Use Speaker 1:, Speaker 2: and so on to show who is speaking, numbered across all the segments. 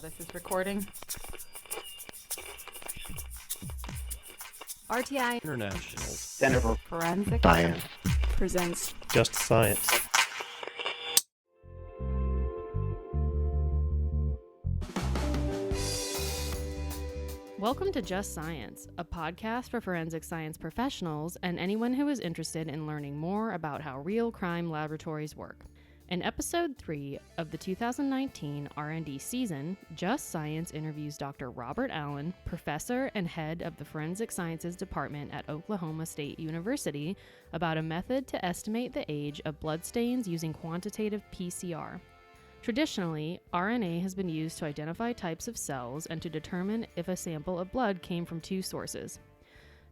Speaker 1: This is recording.
Speaker 2: RTI
Speaker 3: International
Speaker 4: Center for
Speaker 1: Forensic
Speaker 4: Science
Speaker 1: presents
Speaker 3: Just Science.
Speaker 2: Welcome to Just Science, a podcast for forensic science professionals and anyone who is interested in learning more about how real crime laboratories work. In episode 3 of the 2019 R&D season, Just Science interviews Dr. Robert Allen, professor and head of the Forensic Sciences Department at Oklahoma State University, about a method to estimate the age of bloodstains using quantitative PCR. Traditionally, RNA has been used to identify types of cells and to determine if a sample of blood came from two sources.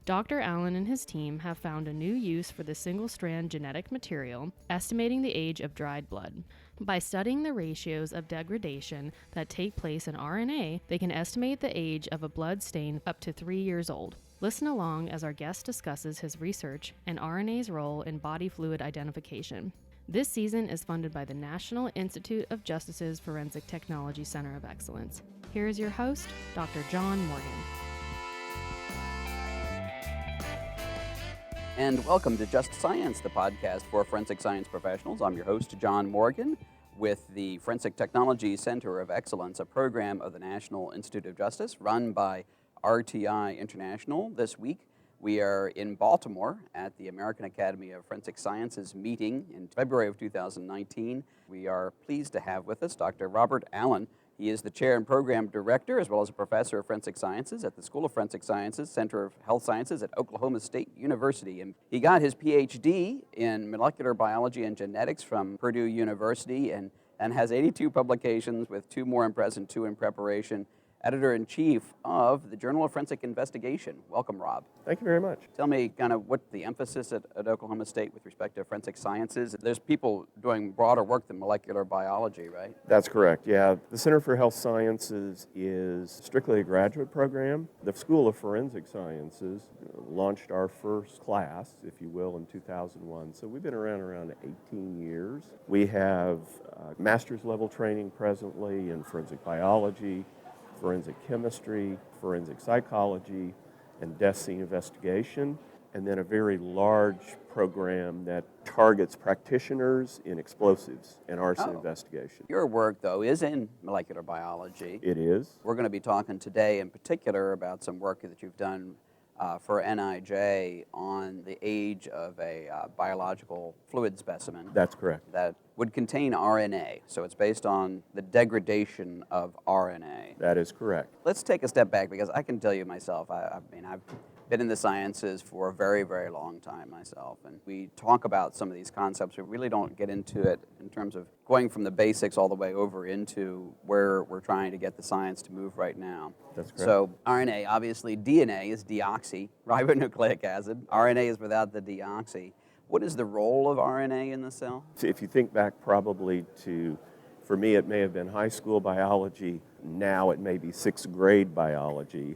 Speaker 2: Dr. Allen and his team have found a new use for the single-strand genetic material, estimating the age of dried blood. By studying the ratios of degradation that take place in RNA, they can estimate the age of a blood stain up to 3 years old. Listen along as our guest discusses his research and RNA's role in body fluid identification. This season is funded by the National Institute of Justice's Forensic Technology Center of Excellence. Here is your host, Dr. John Morgan.
Speaker 4: And welcome to Just Science, the podcast for forensic science professionals. I'm your host, John Morgan, with the Forensic Technology Center of Excellence, a program of the National Institute of Justice run by RTI International. This week, we are in Baltimore at the American Academy of Forensic Sciences meeting in February of 2019. We are pleased to have with us Dr. Robert Allen. He is the chair and program director, as well as a professor of forensic sciences at the School of Forensic Sciences, Center of Health Sciences at Oklahoma State University. And he got his PhD in molecular biology and genetics from Purdue University and has 82 publications with 2 more in present, 2 in preparation. Editor-in-chief of the Journal of Forensic Investigation. Welcome, Rob.
Speaker 3: Thank you very much.
Speaker 4: Tell me kind of what the emphasis at Oklahoma State with respect to forensic sciences. There's people doing broader work than molecular biology, right?
Speaker 3: That's correct, yeah. The Center for Health Sciences is strictly a graduate program. The School of Forensic Sciences launched our first class, if you will, in 2001. So we've been around 18 years. We have master's level training presently in forensic biology, forensic chemistry, forensic psychology, and death scene investigation, and then a very large program that targets practitioners in explosives and arson investigation.
Speaker 4: Your work, though, is in molecular biology.
Speaker 3: It is.
Speaker 4: We're going to be talking today in particular about some work that you've done for NIJ on the age of a biological fluid specimen.
Speaker 3: That's correct.
Speaker 4: That would contain RNA. So it's based on the degradation of RNA.
Speaker 3: That is correct.
Speaker 4: Let's take a step back, because I can tell you myself, I've been in the sciences for a very, very long time myself, and we talk about some of these concepts. We really don't get into it in terms of going from the basics all the way over into where we're trying to get the science to move right now.
Speaker 3: That's correct.
Speaker 4: So RNA, obviously DNA is deoxyribonucleic acid. RNA is without the deoxy. What is the role of RNA in the cell?
Speaker 3: If you think back probably to, for me it may have been high school biology, now it may be 6th grade biology.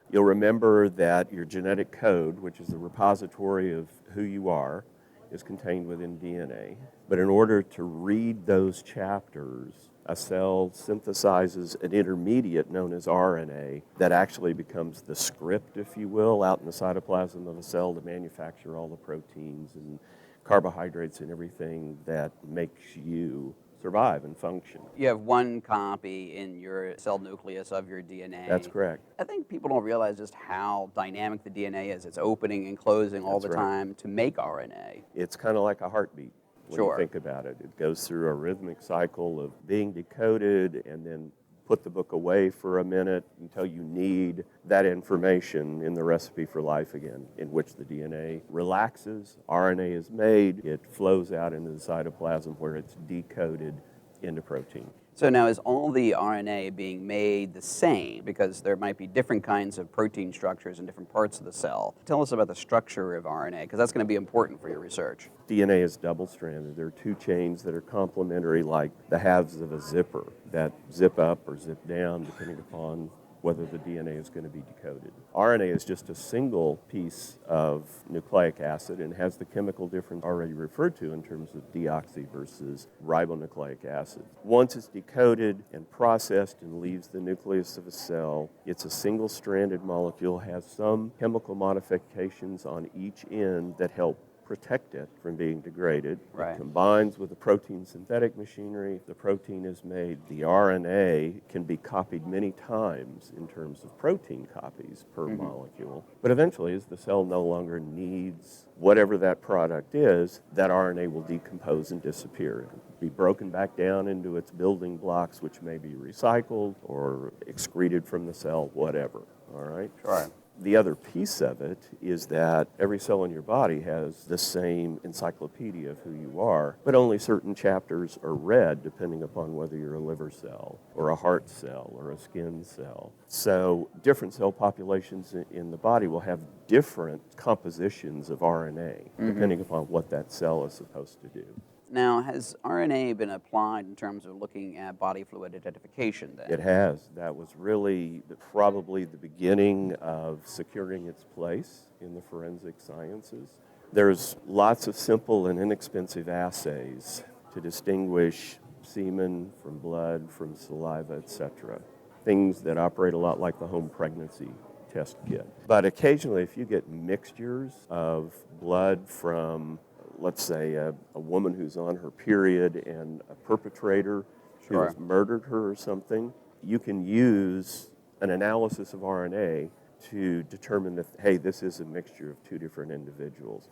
Speaker 3: You'll remember that your genetic code, which is the repository of who you are, is contained within DNA. But in order to read those chapters, a cell synthesizes an intermediate known as RNA that actually becomes the script, if you will, out in the cytoplasm of a cell to manufacture all the proteins and carbohydrates and everything that makes you survive and function.
Speaker 4: You have one copy in your cell nucleus of your DNA.
Speaker 3: That's correct.
Speaker 4: I think people don't realize just how dynamic the DNA is. It's opening and closing all the time to make RNA.
Speaker 3: It's kind of like a heartbeat when you think about it. It goes through a rhythmic cycle of being decoded and then put the book away for a minute until you need that information in the recipe for life again, in which the DNA relaxes, RNA is made, it flows out into the cytoplasm where it's decoded into protein.
Speaker 4: So now, is all the RNA being made the same? Because there might be different kinds of protein structures in different parts of the cell. Tell us about the structure of RNA, because that's going to be important for your research.
Speaker 3: DNA is double-stranded. There are 2 chains that are complementary, like the halves of a zipper that zip up or zip down, depending upon whether the DNA is going to be decoded. RNA is just a single piece of nucleic acid and has the chemical difference already referred to in terms of deoxy versus ribonucleic acid. Once it's decoded and processed and leaves the nucleus of a cell, it's a single-stranded molecule, has some chemical modifications on each end that help protect it from being degraded.
Speaker 4: Right.
Speaker 3: It combines with the protein synthetic machinery. The protein is made. The RNA can be copied many times in terms of protein copies per molecule. But eventually, as the cell no longer needs whatever that product is, that RNA will decompose and disappear. It'll be broken back down into its building blocks, which may be recycled or excreted from the cell, whatever. All right?
Speaker 4: Sure.
Speaker 3: The other piece of it is that every cell in your body has the same encyclopedia of who you are, but only certain chapters are read depending upon whether you're a liver cell or a heart cell or a skin cell. So different cell populations in the body will have different compositions of RNA depending upon what that cell is supposed to do.
Speaker 4: Now, has RNA been applied in terms of looking at body fluid identification then?
Speaker 3: It has. That was really probably the beginning of securing its place in the forensic sciences. There's lots of simple and inexpensive assays to distinguish semen from blood, from saliva, etc. Things that operate a lot like the home pregnancy test kit. But occasionally, if you get mixtures of blood from, let's say, a woman who's on her period and a perpetrator who has murdered her or something, you can use an analysis of RNA to determine that, hey, this is a mixture of two different individuals.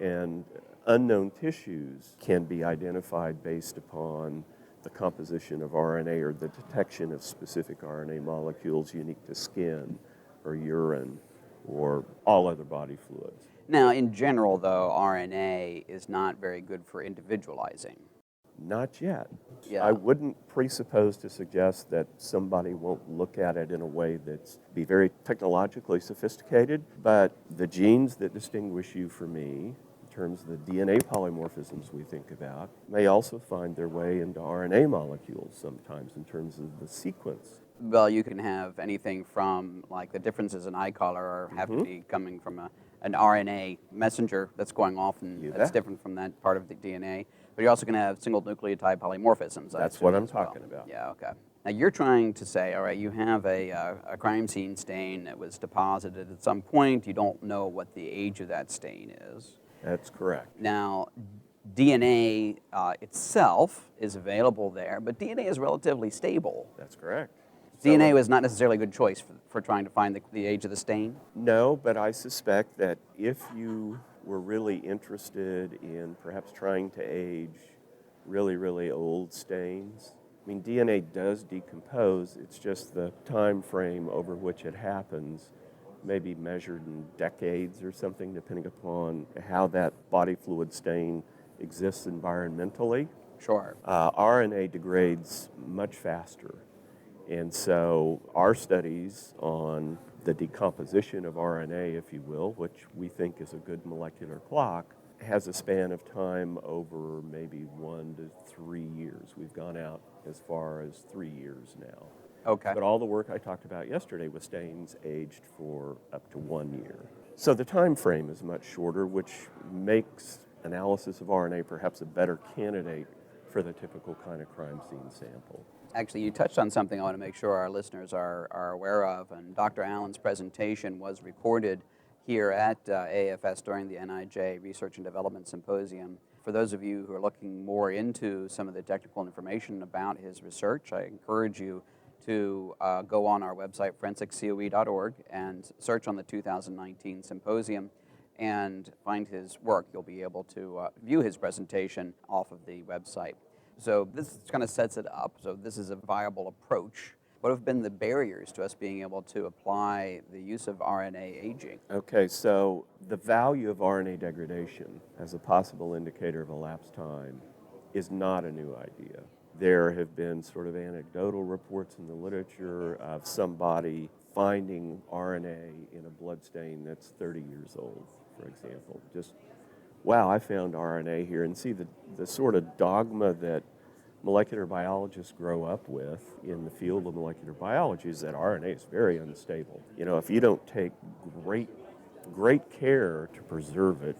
Speaker 3: And unknown tissues can be identified based upon the composition of RNA or the detection of specific RNA molecules unique to skin or urine or all other body fluids.
Speaker 4: Now, in general, though, RNA is not very good for individualizing.
Speaker 3: Not yet.
Speaker 4: Yeah.
Speaker 3: I wouldn't presuppose to suggest that somebody won't look at it in a way that's be very technologically sophisticated, but the genes that distinguish you from me, in terms of the DNA polymorphisms we think about, may also find their way into RNA molecules sometimes in terms of the sequence.
Speaker 4: Well, you can have anything from, like, the differences in eye color have to be coming from an RNA messenger that's going off, and that's different from that part of the DNA. But you're also going to have single nucleotide polymorphisms.
Speaker 3: That's what I'm talking about.
Speaker 4: Yeah, okay. Now, you're trying to say, all right, you have a crime scene stain that was deposited at some point. You don't know what the age of that stain is.
Speaker 3: That's correct.
Speaker 4: Now, DNA itself is available there, but DNA is relatively stable.
Speaker 3: That's correct.
Speaker 4: DNA was not necessarily a good choice for trying to find the age of the stain?
Speaker 3: No, but I suspect that if you were really interested in perhaps trying to age really, really old stains, I mean, DNA does decompose. It's just the time frame over which it happens may be measured in decades or something, depending upon how that body fluid stain exists environmentally.
Speaker 4: Sure.
Speaker 3: RNA degrades much faster. And so our studies on the decomposition of RNA, if you will, which we think is a good molecular clock, has a span of time over maybe 1 to 3 years. We've gone out as far as 3 years now.
Speaker 4: Okay.
Speaker 3: But all the work I talked about yesterday was stains aged for up to 1 year. So the time frame is much shorter, which makes analysis of RNA perhaps a better candidate for the typical kind of crime scene sample.
Speaker 4: Actually, you touched on something I want to make sure our listeners are aware of, and Dr. Allen's presentation was recorded here at AFS during the NIJ Research and Development Symposium. For those of you who are looking more into some of the technical information about his research, I encourage you to go on our website, forensiccoe.org, and search on the 2019 symposium and find his work. You'll be able to view his presentation off of the website. So this kind of sets it up. So this is a viable approach. What have been the barriers to us being able to apply the use of RNA aging?
Speaker 3: Okay, so the value of RNA degradation as a possible indicator of elapsed time is not a new idea. There have been sort of anecdotal reports in the literature of somebody finding RNA in a bloodstain that's 30 years old, for example. Just, wow, I found RNA here. And see the sort of dogma that molecular biologists grow up with in the field of molecular biology is that RNA is very unstable. If you don't take great care to preserve it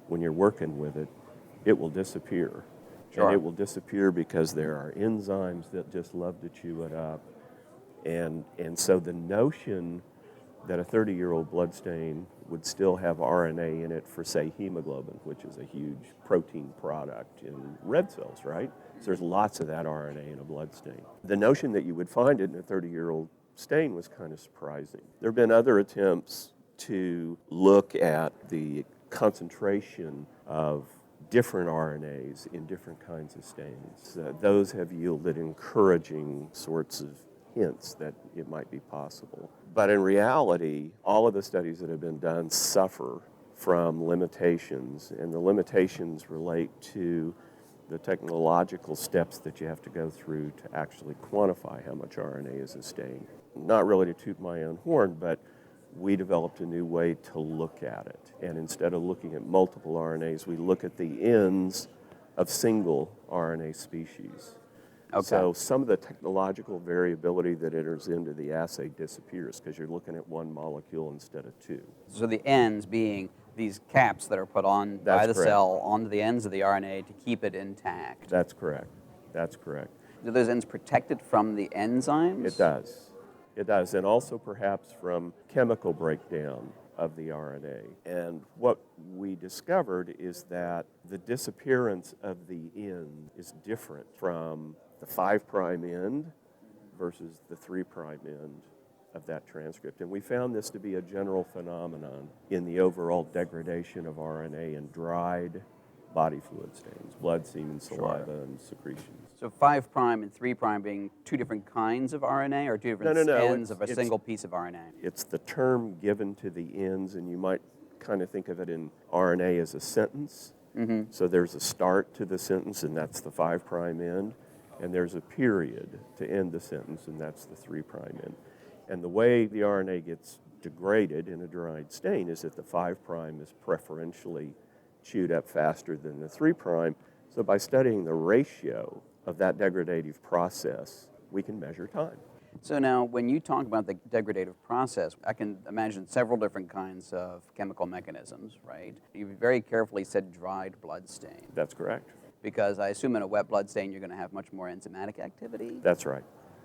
Speaker 3: when you're working with it, it will disappear.
Speaker 4: Sure.
Speaker 3: And it will disappear because there are enzymes that just love to chew it up. And so the notion that a 30-year-old bloodstain would still have RNA in it for, say, hemoglobin, which is a huge protein product in red cells, right? So there's lots of that RNA in a bloodstain. The notion that you would find it in a 30-year-old stain was kind of surprising. There have been other attempts to look at the concentration of different RNAs in different kinds of stains. Those have yielded encouraging sorts of hints that it might be possible. But in reality, all of the studies that have been done suffer from limitations, and the limitations relate to the technological steps that you have to go through to actually quantify how much RNA is a stain. Not really to toot my own horn, but we developed a new way to look at it. And instead of looking at multiple RNAs, we look at the ends of single RNA species.
Speaker 4: Okay.
Speaker 3: So some of the technological variability that enters into the assay disappears because you're looking at one molecule instead of two.
Speaker 4: So the ends being these caps that are put on by the
Speaker 3: correct.
Speaker 4: cell onto the ends of the RNA to keep it intact.
Speaker 3: That's correct. That's correct.
Speaker 4: Do those ends protect it from the enzymes?
Speaker 3: It does. It does, and also perhaps from chemical breakdown of the RNA. And what we discovered is that the disappearance of the end is different from the 5' end versus the 3' end of that transcript. And we found this to be a general phenomenon in the overall degradation of RNA in dried body fluid stains, blood, semen, saliva, and secretions.
Speaker 4: So 5' and 3' being two different kinds of RNA or two different
Speaker 3: No.
Speaker 4: ends of a single piece of RNA?
Speaker 3: It's the term given to the ends, and you might kind of think of it in RNA as a sentence.
Speaker 4: Mm-hmm.
Speaker 3: So there's a start to the sentence, and that's the 5' end, and there's a period to end the sentence, and that's the 3' end. And the way the RNA gets degraded in a dried stain is that the 5' is preferentially chewed up faster than the 3'. So by studying the ratio of that degradative process, we can measure time.
Speaker 4: So now, when you talk about the degradative process, I can imagine several different kinds of chemical mechanisms, right? You very carefully said dried blood stain,
Speaker 3: That's correct.
Speaker 4: because I assume in a wet blood stain you're going to have much more enzymatic activity.
Speaker 3: That's right.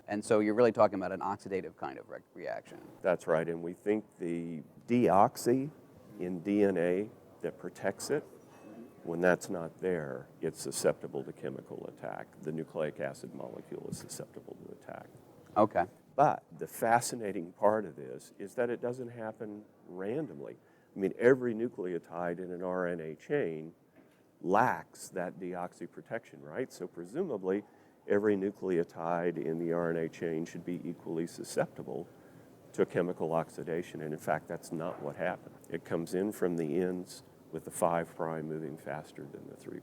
Speaker 4: And so you're really talking about an oxidative kind of reaction.
Speaker 3: That's right, and we think the deoxy in DNA that protects it, when that's not there, it's susceptible to chemical attack. The nucleic acid molecule is susceptible to attack.
Speaker 4: Okay.
Speaker 3: But the fascinating part of this is that it doesn't happen randomly. I mean, every nucleotide in an RNA chain lacks that deoxy protection, right? So presumably, every nucleotide in the RNA chain should be equally susceptible to chemical oxidation. And in fact, that's not what happened. It comes in from the ends with the 5' moving faster than the 3'.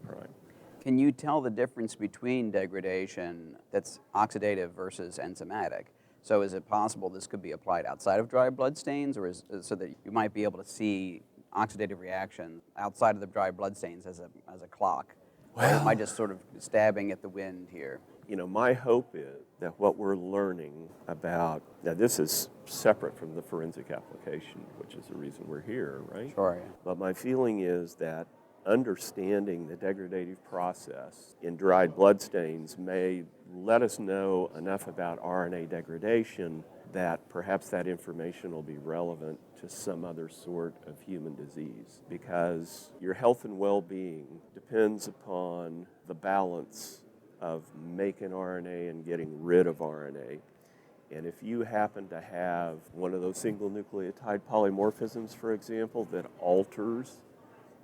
Speaker 4: Can you tell the difference between degradation that's oxidative versus enzymatic? So is it possible this could be applied outside of dry blood stains, or so that you might be able to see oxidative reaction outside of the dry blood stains as a clock? Or am I just sort of stabbing at the wind here?
Speaker 3: You know, my hope is that what we're learning about, now this is separate from the forensic application, which is the reason we're here, right?
Speaker 4: Sure, yeah.
Speaker 3: But my feeling is that understanding the degradative process in dried blood stains may let us know enough about RNA degradation that perhaps that information will be relevant to some other sort of human disease, because your health and well-being depends upon the balance of making RNA and getting rid of RNA. And if you happen to have one of those single nucleotide polymorphisms, for example, that alters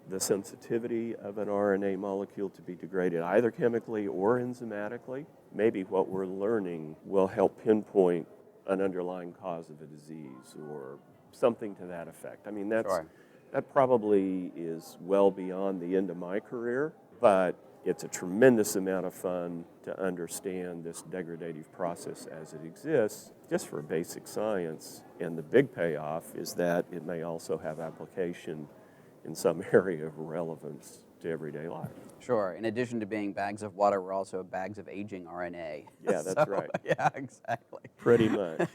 Speaker 3: the sensitivity of an RNA molecule to be degraded either chemically or enzymatically, maybe what we're learning will help pinpoint an underlying cause of a disease or something to that effect. I mean, that probably is well beyond the end of my career, but it's a tremendous amount of fun to understand this degradative process as it exists, just for basic science. And the big payoff is that it may also have application in some area of relevance to everyday life.
Speaker 4: Sure. In addition to being bags of water, we're also bags of aging RNA.
Speaker 3: Yeah, that's right.
Speaker 4: Yeah, exactly.
Speaker 3: Pretty much.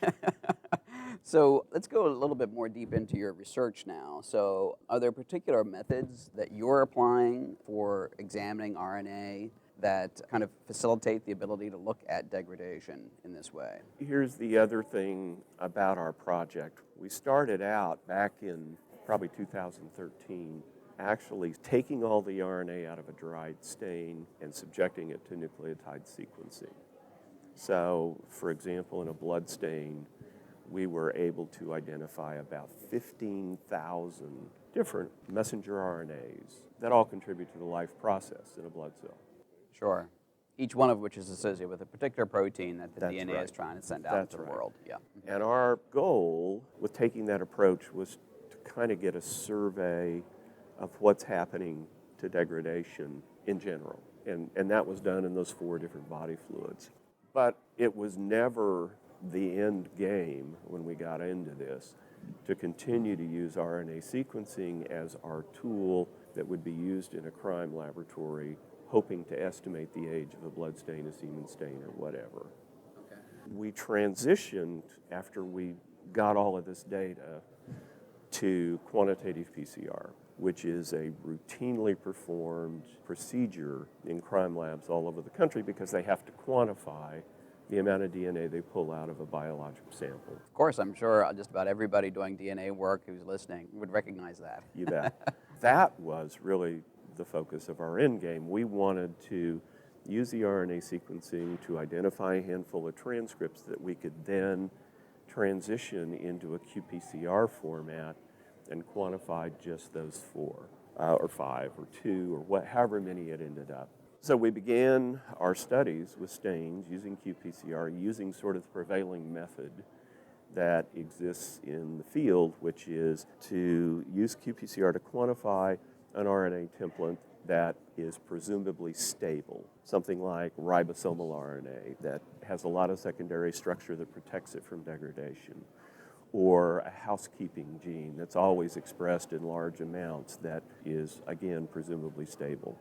Speaker 4: So let's go a little bit more deep into your research now. So are there particular methods that you're applying for examining RNA that kind of facilitate the ability to look at degradation in this way?
Speaker 3: Here's the other thing about our project. We started out back in probably 2013, actually taking all the RNA out of a dried stain and subjecting it to nucleotide sequencing. So, for example, in a blood stain, we were able to identify about 15,000 different messenger RNAs that all contribute to the life process in a blood cell.
Speaker 4: Sure. Each one of which is associated with a particular protein that the
Speaker 3: That's
Speaker 4: DNA
Speaker 3: right.
Speaker 4: is trying to send out
Speaker 3: That's
Speaker 4: into the
Speaker 3: right.
Speaker 4: world. Yeah.
Speaker 3: And our goal with taking that approach was to kind of get a survey of what's happening to degradation in general. And that was done in those 4 different body fluids. But it was never the end game when we got into this to continue to use RNA sequencing as our tool that would be used in a crime laboratory, hoping to estimate the age of a blood stain, a semen stain, or whatever.
Speaker 4: Okay.
Speaker 3: We transitioned, after we got all of this data, to quantitative PCR, which is a routinely performed procedure in crime labs all over the country because they have to quantify the amount of DNA they pull out of a biological sample.
Speaker 4: Of course, I'm sure just about everybody doing DNA work who's listening would recognize that.
Speaker 3: You bet. That was really the focus of our end game. We wanted to use the RNA sequencing to identify a handful of transcripts that we could then transition into a qPCR format and quantify just those 4, or 5, or 2, or however many it ended up. So we began our studies with stains using qPCR, using sort of the prevailing method that exists in the field, which is to use qPCR to quantify an RNA template that is presumably stable, something like ribosomal RNA that has a lot of secondary structure that protects it from degradation, or a housekeeping gene that's always expressed in large amounts that is, again, presumably stable.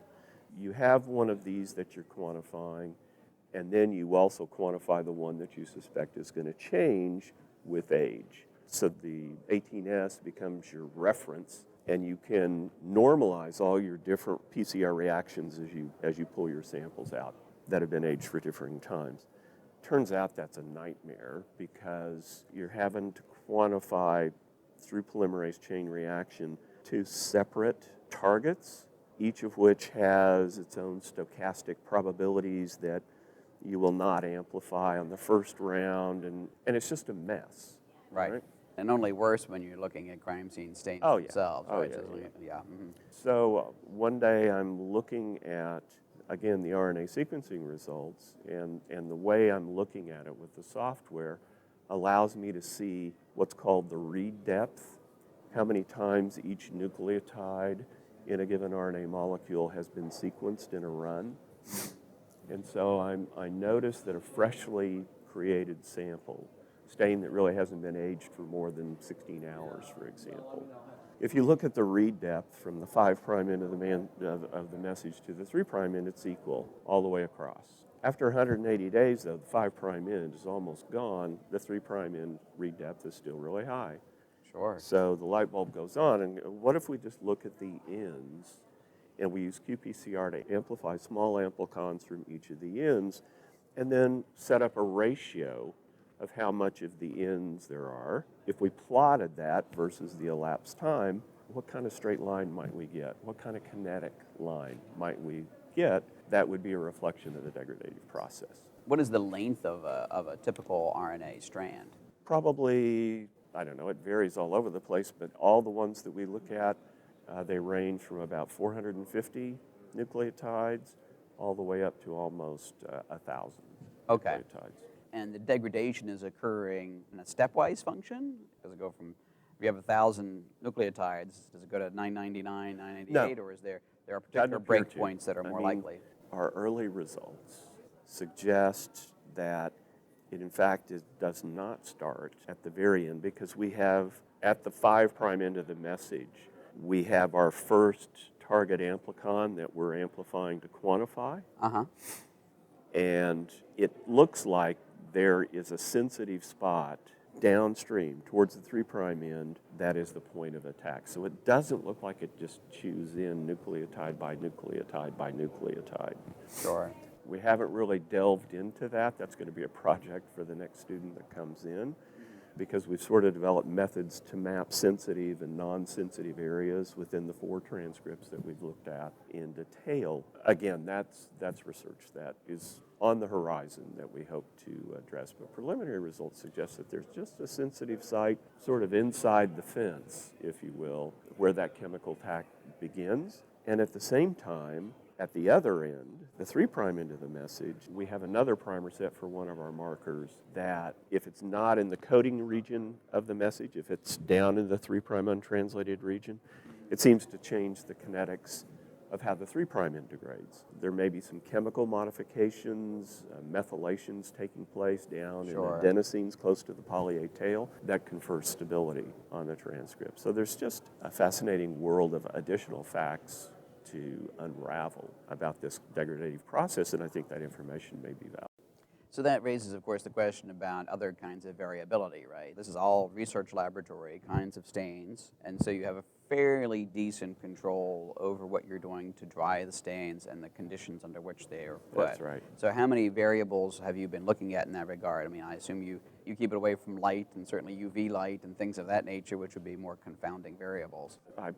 Speaker 3: You have one of these that you're quantifying, and then you also quantify the one that you suspect is going to change with age. So the 18S becomes your reference, and you can normalize all your different PCR reactions as you pull your samples out that have been aged for differing times. Turns out that's a nightmare because you're having to quantify through polymerase chain reaction 2 separate targets, each of which has its own stochastic probabilities that you will not amplify on the first round, and it's just a mess.
Speaker 4: Right. And only worse when you're looking at crime scene stains themselves.
Speaker 3: Oh,
Speaker 4: right?
Speaker 3: yeah,
Speaker 4: So,
Speaker 3: yeah.
Speaker 4: Mhm.
Speaker 3: So one day I'm looking at, again, the RNA sequencing results, and the way I'm looking at it with the software allows me to see what's called the read depth, how many times each nucleotide in a given RNA molecule has been sequenced in a run. And so I notice that a freshly created sample, stain that really hasn't been aged for more than 16 hours, for example. If you look at the read depth from the 5' end of the message to the 3' end, it's equal all the way across. After 180 days, though, the 5' end is almost gone. The 3' end read depth is still really high.
Speaker 4: Sure.
Speaker 3: So the light bulb goes on, and what if we just look at the ends, and we use qPCR to amplify small amplicons from each of the ends, and then set up a ratio of how much of the ends there are. If we plotted that versus the elapsed time, what kind of straight line might we get? What kind of kinetic line might we get? That would be a reflection of the degradative process.
Speaker 4: What is the length of a typical RNA strand?
Speaker 3: Probably, I don't know, it varies all over the place, but all the ones that we look at, they range from about 450 nucleotides all the way up to almost 1,000 nucleotides.
Speaker 4: And the degradation is occurring in a stepwise function? Does it go from, if you have 1,000 nucleotides, does it go to 999, 998,
Speaker 3: No.
Speaker 4: or is there are particular breakpoints that are more likely?
Speaker 3: Our early results suggest that it, in fact, does not start at the very end, because we have, at the 5' end of the message, we have our first target amplicon that we're amplifying to quantify.
Speaker 4: Uh-huh.
Speaker 3: And it looks like there is a sensitive spot downstream towards the 3' end that is the point of attack. So it doesn't look like it just chews in nucleotide by nucleotide by nucleotide.
Speaker 4: Sure.
Speaker 3: We haven't really delved into that. That's going to be a project for the next student that comes in, because we've sort of developed methods to map sensitive and non-sensitive areas within the 4 transcripts that we've looked at in detail. Again, that's research that is on the horizon that we hope to address. But preliminary results suggest that there's just a sensitive site sort of inside the fence, if you will, where that chemical attack begins. And at the same time, at the other end, the 3' end of the message, we have another primer set for one of our markers that if it's not in the coding region of the message, if it's down in the 3' untranslated region, it seems to change the kinetics of how the 3' end degrades. There may be some chemical modifications, methylations taking place down
Speaker 4: Sure.
Speaker 3: in the adenosines close to the poly A tail that confers stability on the transcript. So there's just a fascinating world of additional facts to unravel about this degradative process, and I think that information may be valuable.
Speaker 4: So that raises, of course, the question about other kinds of variability, right? This is all research laboratory kinds of stains, and so you have a fairly decent control over what you're doing to dry the stains and the conditions under which they are put.
Speaker 3: That's right.
Speaker 4: So how many variables have you been looking at in that regard? I mean, I assume you keep it away from light and certainly UV light and things of that nature, which would be more confounding variables.
Speaker 3: I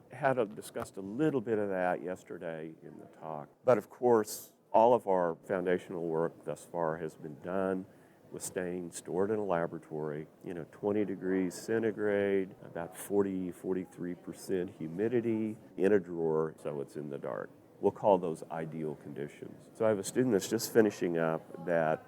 Speaker 3: discussed a little bit of that yesterday in the talk, but of course, all of our foundational work thus far has been done with stains stored in a laboratory, 20 degrees centigrade, about 43% humidity, in a drawer, so it's in the dark. We'll call those ideal conditions. So I have a student that's just finishing up that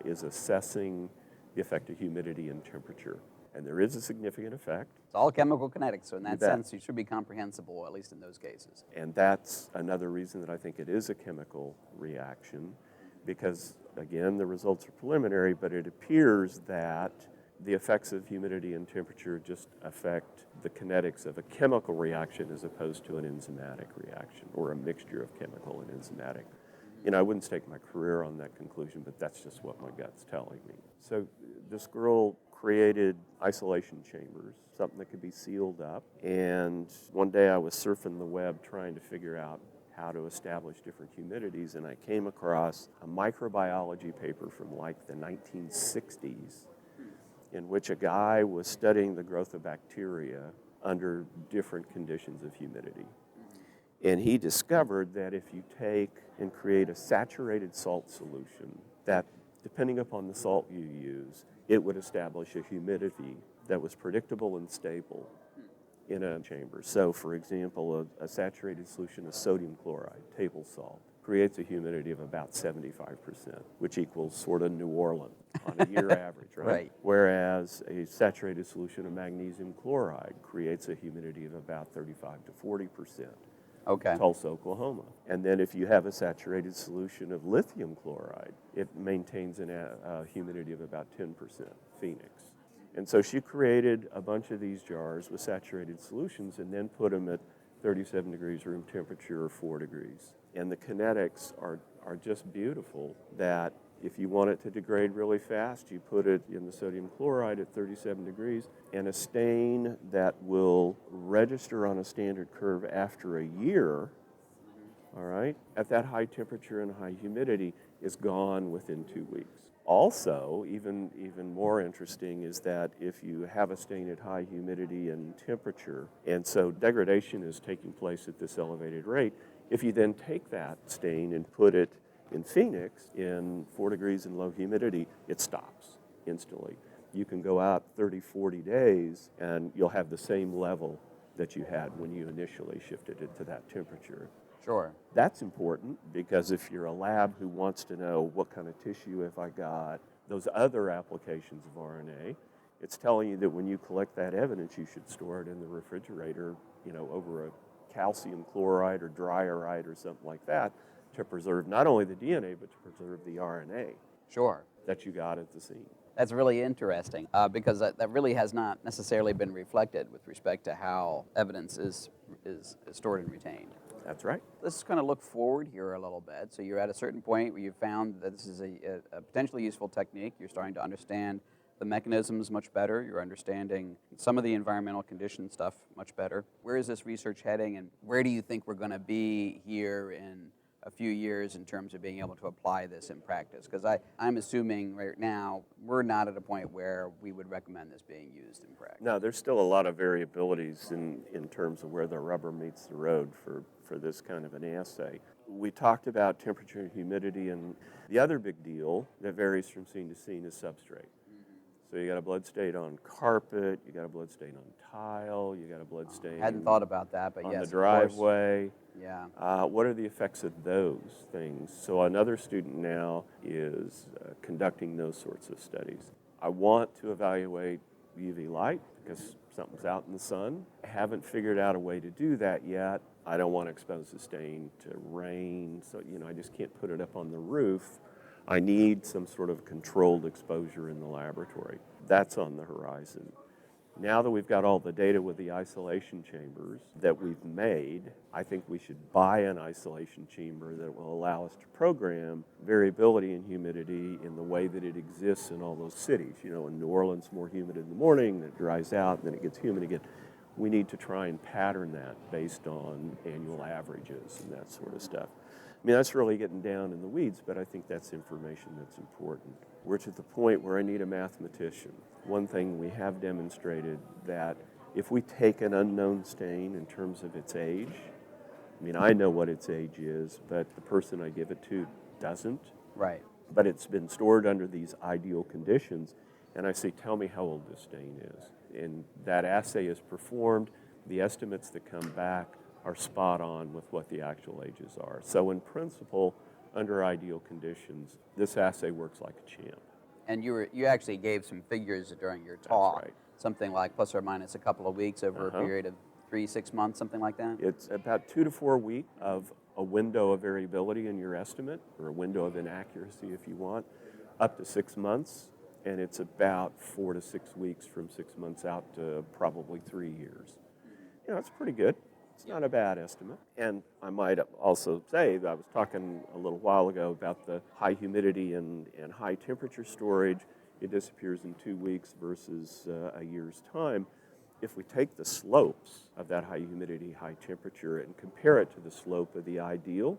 Speaker 3: is assessing the effect of humidity and temperature. And there is a significant effect.
Speaker 4: It's all chemical kinetics, so in
Speaker 3: You
Speaker 4: that
Speaker 3: bet.
Speaker 4: sense, you should be comprehensible, at least in those cases.
Speaker 3: And that's another reason that I think it is a chemical reaction, because, again, the results are preliminary, but it appears that the effects of humidity and temperature just affect the kinetics of a chemical reaction as opposed to an enzymatic reaction, or a mixture of chemical and enzymatic. I wouldn't stake my career on that conclusion, but that's just what my gut's telling me. So this girl created isolation chambers, something that could be sealed up. And one day I was surfing the web trying to figure out how to establish different humidities, and I came across a microbiology paper from like the 1960s in which a guy was studying the growth of bacteria under different conditions of humidity. And he discovered that if you take and create a saturated salt solution, that depending upon the salt you use, it would establish a humidity that was predictable and stable in a chamber. So, for example, a saturated solution of sodium chloride, table salt, creates a humidity of about 75%, which equals sort of New Orleans on a year average, right?
Speaker 4: Right.
Speaker 3: Whereas a saturated solution of magnesium chloride creates a humidity of about 35 to 40%.
Speaker 4: Okay.
Speaker 3: Tulsa, Oklahoma. And then if you have a saturated solution of lithium chloride, it maintains a humidity of about 10%, Phoenix. And so she created a bunch of these jars with saturated solutions and then put them at 37 degrees room temperature or 4 degrees. And the kinetics are just beautiful, that if you want it to degrade really fast, you put it in the sodium chloride at 37 degrees, and a stain that will register on a standard curve after a year, all right, at that high temperature and high humidity is gone within 2 weeks. Also, even more interesting is that if you have a stain at high humidity and temperature, and so degradation is taking place at this elevated rate, if you then take that stain and put it in Phoenix, in 4 degrees and low humidity, it stops instantly. You can go out 30, 40 days, and you'll have the same level that you had when you initially shifted it to that temperature.
Speaker 4: Sure.
Speaker 3: That's important because if you're a lab who wants to know what kind of tissue have I got, those other applications of RNA, it's telling you that when you collect that evidence, you should store it in the refrigerator, over a calcium chloride or diarite or something like that, to preserve not only the DNA, but to preserve the RNA
Speaker 4: Sure.
Speaker 3: that you got at the scene.
Speaker 4: That's really interesting because that really has not necessarily been reflected with respect to how evidence is stored and retained.
Speaker 3: That's right.
Speaker 4: Let's kind of look forward here a little bit. So you're at a certain point where you found that this is a potentially useful technique. You're starting to understand the mechanisms much better. You're understanding some of the environmental condition stuff much better. Where is this research heading, and where do you think we're going to be here in a few years in terms of being able to apply this in practice? Because I'm assuming right now we're not at a point where we would recommend this being used in practice.
Speaker 3: No, there's still a lot of variabilities in terms of where the rubber meets the road for this kind of an assay. We talked about temperature and humidity, and the other big deal that varies from scene to scene is substrate. So you got a blood stain on carpet, you got a blood stain on tile, you got a blood stain
Speaker 4: Hadn't thought about that, but
Speaker 3: on
Speaker 4: yes,
Speaker 3: the
Speaker 4: of
Speaker 3: driveway.
Speaker 4: course. Yeah.
Speaker 3: What are the effects of those things? So another student now is conducting those sorts of studies. I want to evaluate UV light because something's out in the sun. I haven't figured out a way to do that yet. I don't want to expose the stain to rain, so I just can't put it up on the roof. I need some sort of controlled exposure in the laboratory. That's on the horizon. Now that we've got all the data with the isolation chambers that we've made, I think we should buy an isolation chamber that will allow us to program variability in humidity in the way that it exists in all those cities. In New Orleans, more humid in the morning, then it dries out, and then it gets humid again. We need to try and pattern that based on annual averages and that sort of stuff. That's really getting down in the weeds, but I think that's information that's important. We're to the point where I need a mathematician. One thing we have demonstrated that if we take an unknown stain in terms of its age, I know what its age is, but the person I give it to doesn't.
Speaker 4: Right.
Speaker 3: But it's been stored under these ideal conditions, and I say, tell me how old this stain is. And that assay is performed. The estimates that come back are spot on with what the actual ages are. So in principle, under ideal conditions, this assay works like a champ.
Speaker 4: And you actually gave some figures during your talk.
Speaker 3: That's right.
Speaker 4: Something like plus or minus a couple of weeks over a period of 3-6 months, something like that?
Speaker 3: It's about 2 to 4 weeks of a window of variability in your estimate, or a window of inaccuracy if you want, up to 6 months. And it's about 4 to 6 weeks from 6 months out to probably 3 years. It's pretty good. It's not a bad estimate. And I might also say that I was talking a little while ago about the high humidity and high temperature storage. It disappears in 2 weeks versus a year's time. If we take the slopes of that high humidity, high temperature, and compare it to the slope of the ideal,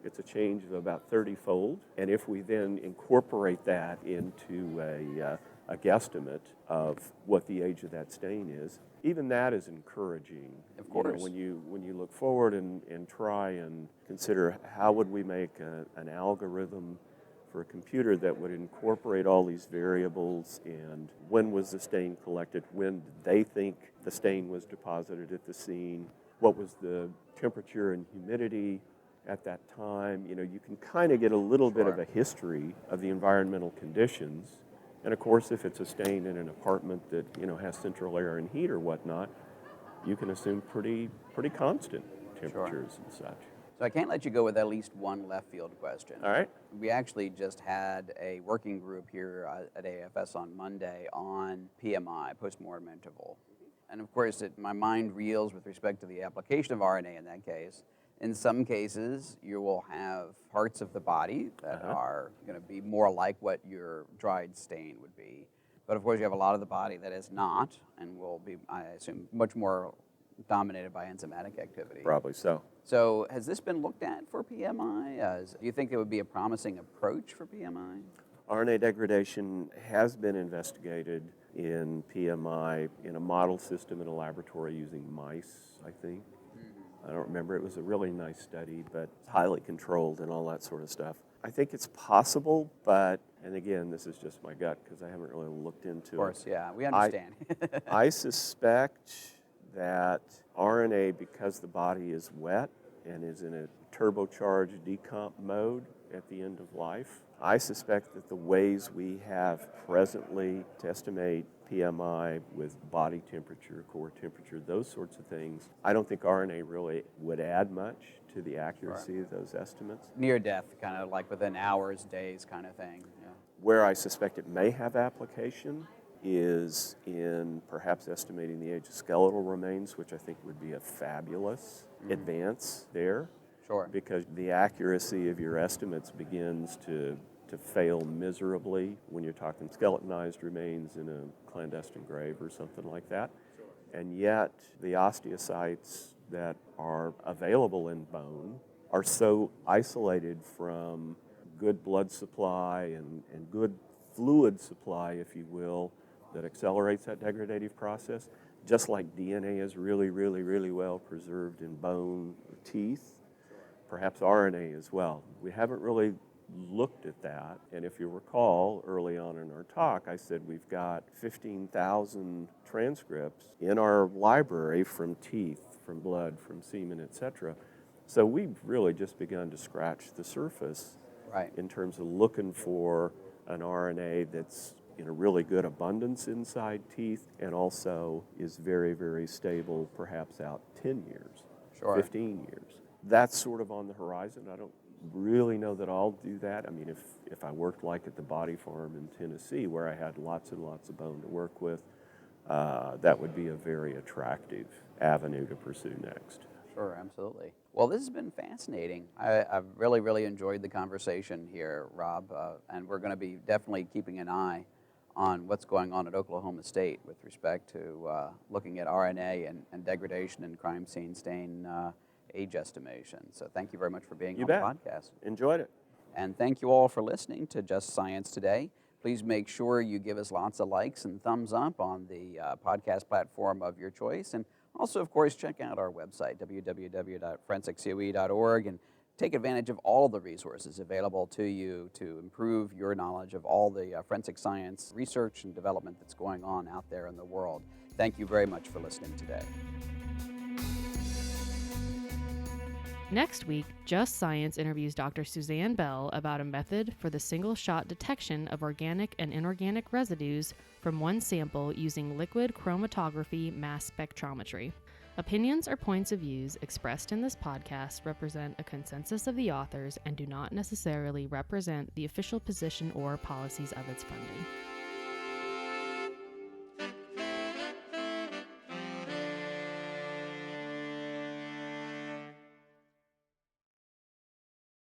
Speaker 3: it's a change of about 30-fold. And if we then incorporate that into a guesstimate of what the age of that stain is, even that is encouraging.
Speaker 4: Of course.
Speaker 3: When you look forward and try and consider how would we make an algorithm for a computer that would incorporate all these variables, and when was the stain collected, when did they think the stain was deposited at the scene, what was the temperature and humidity at that time. You can kind of get a little bit of a history of the environmental conditions. And of course, if it's a stain in an apartment that has central air and heat or whatnot, you can assume pretty constant temperatures and such.
Speaker 4: So I can't let you go with at least one left field question.
Speaker 3: All right.
Speaker 4: We actually just had a working group here at AFS on Monday on PMI, postmortem interval. And of course, my mind reels with respect to the application of RNA in that case. In some cases, you will have parts of the body that are going to be more like what your dried stain would be. But of course, you have a lot of the body that is not and will be, I assume, much more dominated by enzymatic activity.
Speaker 3: Probably so.
Speaker 4: So has this been looked at for PMI? Do you think it would be a promising approach for PMI?
Speaker 3: RNA degradation has been investigated in PMI in a model system in a laboratory using mice, I think. I don't remember. It was a really nice study, but highly controlled and all that sort of stuff. I think it's possible, but, and again, this is just my gut because I haven't really looked into it.
Speaker 4: Of course, yeah, we understand.
Speaker 3: I suspect that RNA, because the body is wet and is in a turbocharged decomp mode at the end of life, I suspect that the ways we have presently to estimate PMI with body temperature, core temperature, those sorts of things, I don't think RNA really would add much to the accuracy of those estimates.
Speaker 4: Near death, kind of like within hours, days kind of thing. Yeah.
Speaker 3: Where I suspect it may have application is in perhaps estimating the age of skeletal remains, which I think would be a fabulous advance there.
Speaker 4: Sure.
Speaker 3: Because the accuracy of your estimates begins to fail miserably when you're talking skeletonized remains in a clandestine grave or something like that. And yet, the osteocytes that are available in bone are so isolated from good blood supply and good fluid supply, if you will, that accelerates that degradative process. Just like DNA is really, really, really well preserved in bone or teeth, perhaps RNA as well. We haven't really looked at that, and if you recall, early on in our talk, I said we've got 15,000 transcripts in our library from teeth, from blood, from semen, etc. So we've really just begun to scratch the surface in terms of looking for an RNA that's in a really good abundance inside teeth and also is very, very stable, perhaps out 10 years, 15 years. That's sort of on the horizon. I don't really know that I'll do that. I mean, if I worked like at the Body Farm in Tennessee, where I had lots and lots of bone to work with, that would be a very attractive avenue to pursue next.
Speaker 4: Sure, absolutely. Well, this has been fascinating. I've really, really enjoyed the conversation here, Rob, and we're going to be definitely keeping an eye on what's going on at Oklahoma State with respect to looking at RNA and degradation and crime scene stain age estimation. So thank you very much for being on the podcast.
Speaker 3: Enjoyed it.
Speaker 4: And thank you all for listening to Just Science Today. Please make sure you give us lots of likes and thumbs up on the podcast platform of your choice. And also, of course, check out our website, www.forensiccoe.org, and take advantage of all the resources available to you to improve your knowledge of all the forensic science research and development that's going on out there in the world. Thank you very much for listening today.
Speaker 2: Next week, Just Science interviews Dr. Suzanne Bell about a method for the single-shot detection of organic and inorganic residues from one sample using liquid chromatography mass spectrometry. Opinions or points of views expressed in this podcast represent a consensus of the authors and do not necessarily represent the official position or policies of its funding.